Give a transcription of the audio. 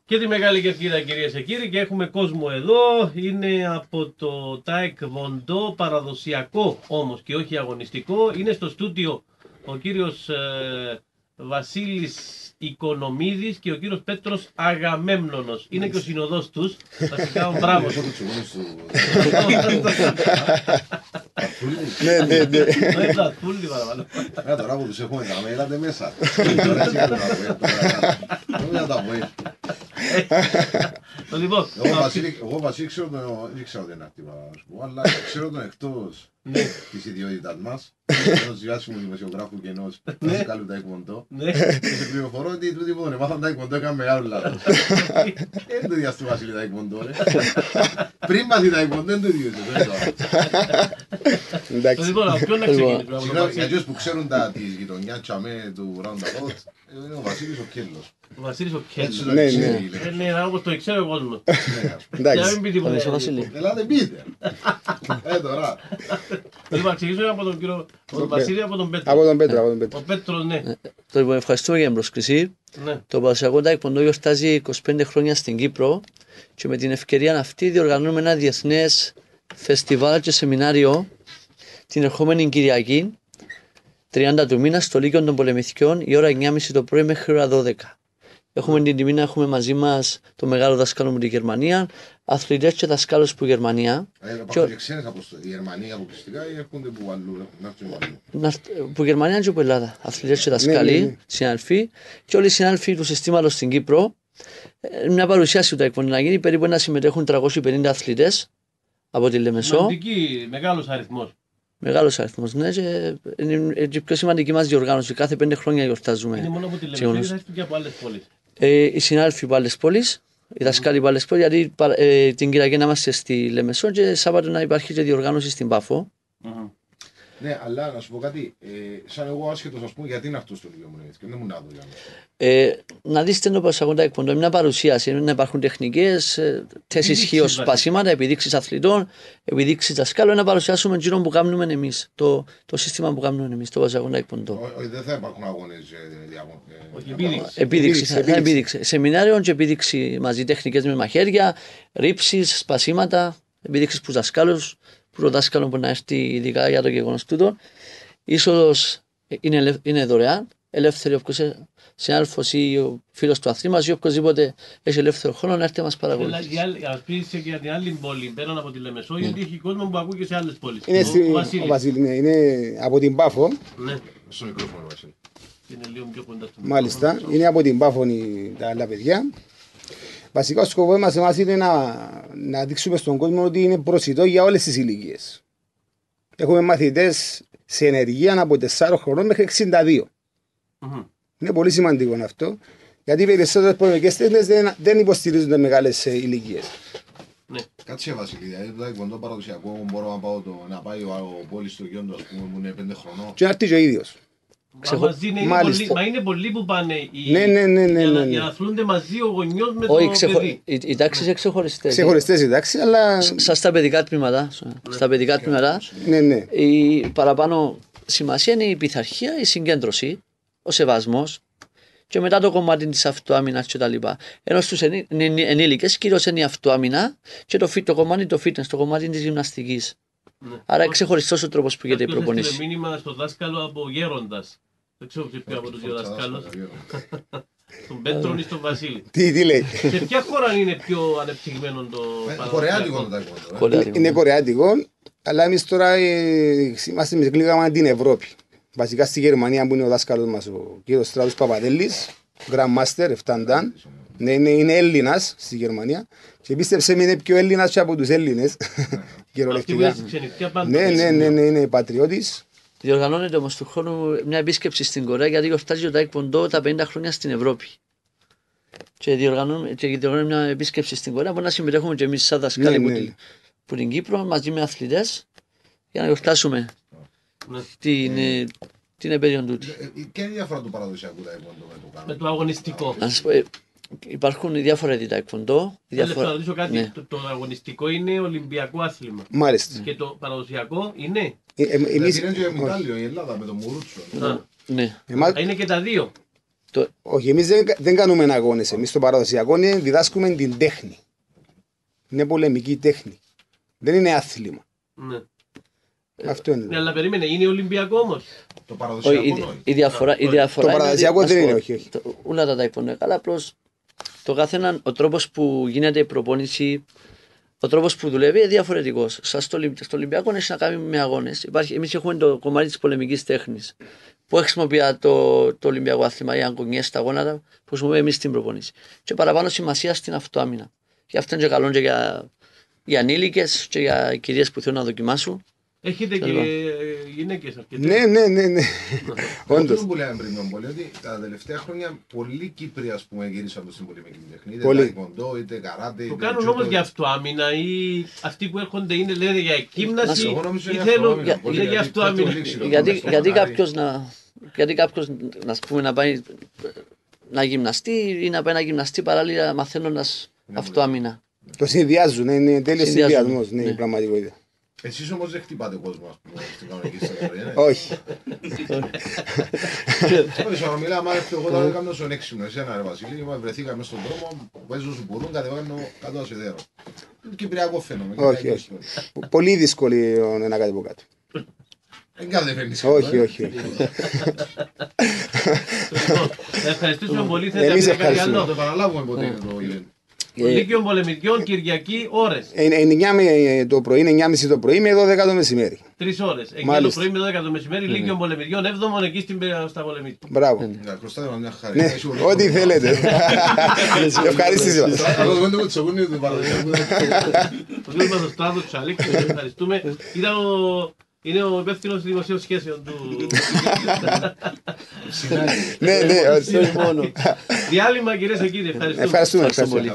Και τη Μεγάλη Κερκίδα, κυρίες και κύριοι, και έχουμε κόσμο εδώ. Είναι από το ΤΑΕΚ Βοντό, παραδοσιακό όμως και όχι αγωνιστικό. Είναι στο στούντιο ο κύριος Βασίλης Οικονομίδης και ο κύριος Πέτρος Αγαμέμνονος. Είναι και ο συνοδός τους. Βασικά, μπράβο. Ναι. Όχι πλατούλη, παραπάνω. Τώρα που τους έχουμε κάνει, έλατε μέσα. Λοιπόν, Εγώ Βασίλη ξέρω ότι είναι ακτιβά, αλλά ξέρω τον εκτός της ιδιότητας μας, ενός διάσημου δημοσιογράφου και ενός δασκάλου Τάικβοντό. Και σε πληροφορώ ότι τούτοι που τον έμαθαν Τάικβοντό έκαναν μεγάλο λάθος. Είναι το ίδιο του Βασίλη Τάικβοντό, ρε. Πριν μάθει Τάικβοντό είναι το ίδιο. λοιπόν, από ποιον να ξεκινήσουμε. Για τους που ξέρουν της γειτονιάς του Roundabout, είναι ο Βασίλης ο Κέλλος. Ο Βασίλης ο Κέλλος. Ναι. Όπως το ξέρει ο κόσμος. Εντάξει. Ελάτε πείτε. Τώρα. Λοιπόν, να ξεκινήσουμε από τον κύριο Βασίλη, από τον Πέτρο. Από τον Πέτρο. Ο Πέτρος, ναι. Λοιπόν, ευχαριστούμε για την πρόσκληση. Το παραδοσιακό Τάικβοντό γιορτάζει 25 χρόνια στην Κύπρο και με την ευκαιρία αυτή διοργανώνουμε ένα διεθνές φεστιβάλ και σεμινάριο την ερχόμενη Κυριακή, 30 του μήνα, στο Λύκειο των Πολεμηθιών, η ώρα 9.30 το πρωί μέχρι ώρα 12. Έχουμε την τιμή να έχουμε μαζί μας το μεγάλο δάσκαλο από τη Γερμανία, αθλητές και δασκάλους από Γερμανία. Υπάρχουν και ξένες από τη Γερμανία αποκλειστικά ή έρχονται που αλλού, από Γερμανία και από Ελλάδα. Αθλητές και δασκάλοι, συναδελφοί, και όλοι οι συνάδελφοι του συστήματος στην Κύπρο. Μια παρουσίαση του Τάικβοντό να γίνει, περίπου να συμμετέχουν 350 αθλητές από τη Λεμεσό. Μεγάλος αριθμός. Μεγάλος αριθμός, ναι, και είναι η πιο σημαντική μας διοργάνωση. Κάθε 5 χρόνια γιορτάζουμε. Είναι μόνο από τη Λεμεσό ή θα έρθουν και από άλλες πόλεις. Οι συνάδελφοι από άλλες πόλεις, οι δασκάλοι από άλλες πόλεις, γιατί την Κυριακή να είμαστε στη Λεμεσό και Σάββατο να υπάρχει και διοργάνωση στην Πάφο. Ναι, αλλά να σου πω κάτι, σαν εγώ άσχετος, ας πούμε, γιατί είναι αυτό στο Λύκειο Πολεμηθιών, δεν μου να δω για να δείτε το παραδοσιακό Τάικβοντό, είναι μια παρουσίαση, να υπάρχουν τεχνικές, θέσεις ισχύως, σπασίματα, επιδείξεις αθλητών, επιδείξεις δασκάλων, να παρουσιάσουμε γύρω που κάνουμε εμείς, το σύστημα που κάνουμε εμείς, το παραδοσιακό Τάικβοντό. Δεν θα υπάρχουν αγώνες επίδειξη. Σεμινάριο και επίδειξη μαζί, τεχνικές με μαχαίρια, ρήψεις, σπασίματα, επίδειξεις προς δασκάλους, που το δάσκαλο μπορεί να έρθει ειδικά για το γεγονός τούτο. Η είσοδος είναι δωρεάν, ελεύθερη όποιος συνάδελφος ή ο φίλος του αθλήματος ή οποιοσδήποτε έχει ελεύθερο χρόνο να έρθει να μας παρακολουθήσει. Ας πεις και για την άλλη πόλη, πέραν από τη Λεμεσό, γιατί έχει κόσμο που ακούει και σε άλλες πόλεις. Ο Βασίλης είναι από την Πάφο. Ναι. Στο μικρόφωνο, Βασίλη. Είναι λίγο πιο κοντά στο Μάλιστα, είναι από την Πάφο τα άλλα παιδιά. Βασικά ο σκοπός μας εμάς είναι να δείξουμε στον κόσμο ότι είναι προσιτό για όλες τις ηλικίες. Έχουμε μαθητές σε ενεργεία από 4 χρονών μέχρι 62. Είναι πολύ σημαντικό αυτό, γιατί οι περισσότερες πολεμικές τέχνες δεν υποστηρίζονται μεγάλες ηλικίες. Κάτσε Βασίλη, δηλαδή το Τάικβοντό παραδοσιακό μπορώ να πάει ο πόλης στο γιο, ας πούμε, που είναι 5 χρονών. Και να έρθει και ο ίδιος. Μα είναι πολλοί που πάνε για να αθλούνται μαζί ο γονιός με το παιδί. Οι τάξεις είναι ξεχωριστές. Ξεχωριστές οι τάξεις, αλλά... Στα παιδικά τμήματα. Στα παιδικά τμήματα. Η παραπάνω σημασία είναι η πειθαρχία, η συγκέντρωση, ο σεβασμός και μετά το κομμάτι της αυτοάμυνας και τα λοιπά. Ενώ στους ενήλικες κυρίως είναι η αυτοάμυνα και το κομμάτι το fitness, το κομμάτι της γυμναστικής. Άρα ξεχωριστός ο τρόπος που γίνεται η προπονήση. Έστειλε μήνυμα στο δάσκαλο από Γέροντας. Δεν ξέρω ποιο από τους δύο δάσκαλους. Στον Πέτρον ή στον Βασίλη. Τι λέει. Σε ποια χώρα είναι πιο ανεπτυγμένο το Κορεάτικο το Τάικβοντό. Είναι κορεάτικο, αλλά εμείς τώρα είμαστε με κλίγαμα την Ευρώπη. Βασικά στη Γερμανία που είναι ο δάσκαλος μας, ο κύριος Στράτος Παπαδέλης, Grand Master, 7 Dan. Είναι Έλληνας στη Γερμανία και πίστεψε με είναι πιο Έλληνας και από τους Έλληνες. Κυριολεκτικά. Ναι, είναι πατριώτης. Διοργανώνεται όμως του χρόνου μια επίσκεψη στην Κορέα, γιατί γιορτάζει το Τάικβοντό τα 50 χρόνια στην Ευρώπη. Και διοργανώνουμε μια επίσκεψη στην Κορέα που να συμμετέχουμε και εμείς σαν δασκάλοι που την Κύπρο μαζί με αθλητές για να γιορτάσουμε την επέτειο τούτη. Και είναι η διαφορά του παραδοσιακού Τάικβοντό με το αγωνιστικό. Υπάρχουν διάφορα είδη Τάικβοντό. Θέλω να ρωτήσω κάτι. Το αγωνιστικό είναι Ολυμπιακό άθλημα. Μάλιστα. Και το παραδοσιακό είναι. Εμείς είναι και μετάλλιο η Ελλάδα με το Μουρούτσο. Ναι. Είναι και τα δύο. Όχι, εμείς δεν κάνουμε αγώνες. Εμείς στο παραδοσιακό διδάσκουμε την τέχνη. Είναι πολεμική τέχνη. Δεν είναι άθλημα. Ναι. Αυτό είναι. Ναι, αλλά περίμενε, είναι Ολυμπιακό όμως. Το παραδοσιακό. Η διαφορά το παραδοσιακό δεν είναι, όχι. Ούλα τα τάιπωνε. Αλλά απλώς το καθέναν, ο τρόπος που γίνεται η προπόνηση, ο τρόπος που δουλεύει είναι διαφορετικός. Σας στο Ολυμπιακό έχει να κάνει με αγώνες. Εμείς έχουμε το κομμάτι της πολεμικής τέχνης. Που χρησιμοποιεί το Ολυμπιακό άθλημα, οι αγκονιές, τα γόνατα, που χρησιμοποιούμε εμείς στην προπόνηση. Και παραπάνω σημασία στην αυτοάμυνα. Και αυτό είναι και καλό και για ανήλικες και για κυρίες που θέλουν να δοκιμάσουν. Έχετε και γυναίκες αρκετές. Ναι. Όντως. Αυτό που λέμε πριν τον Πολή, ότι τα τελευταία χρόνια πολλοί Κύπροι γύρισαν στην πολεμική τέχνη. Είτε ταϊκοντό, είτε καράτε. Το κάνουν όμως για αυτοάμυνα ή αυτοί που έρχονται λένε για εκκύμναση ή θέλουν για αυτοάμυνα. Γιατί κάποιος να πάει να γυμναστεί ή να πάει να γυμναστεί παράλληλα μαθαίνοντας αυτοάμυνα. Το συνδυάζουν, είναι τέλειος συνδυασμός, ναι, η πραγματικότητα. Εσείς όμως δεν χτυπάτε κόσμο στην κανονική σας ζωή, όχι. Όχι, μιλάμε, εγώ τώρα έκανα στον έξιμο, εσένα ρε Βασίλη, βρεθήκαμε στον δρόμο, παίζω σου μπορούν, κατεβαίνω κάτω ασυδέρο. Κυπριακό φαινόμενο. Όχι. Πολύ δύσκολη να κάτι από κάτω. Δεν κατεβαίνεις. Όχι. Ευχαριστήσουμε πολύ. Εμείς ευχαριστούμε. Να το επαναλάβουμε ποτέ είναι το event. Λύκειων Πολεμιδιών, Κυριακή, ώρες. Το πρωί είναι 9.30 το πρωί με 12 το μεσημέρι. 3 ώρες. 9 το πρωί με 12 το μεσημέρι, Λύκειων Πολεμιδιών, 7ο εκεί στα Πολεμίδια. Μπράβο. Χρωστάτε μας μια χαρή. Ό,τι θέλετε. Ευχαριστήσει μας. Ο κ. Μαθοστράτος Τσαλίκης, ευχαριστούμε. Είναι ο υπεύθυνος δημοσίων σχέσεων του. Ναι. Διάλειμμα κυρίες και κύριοι, ευχαριστούμε. Ευχαριστούμε πολύ.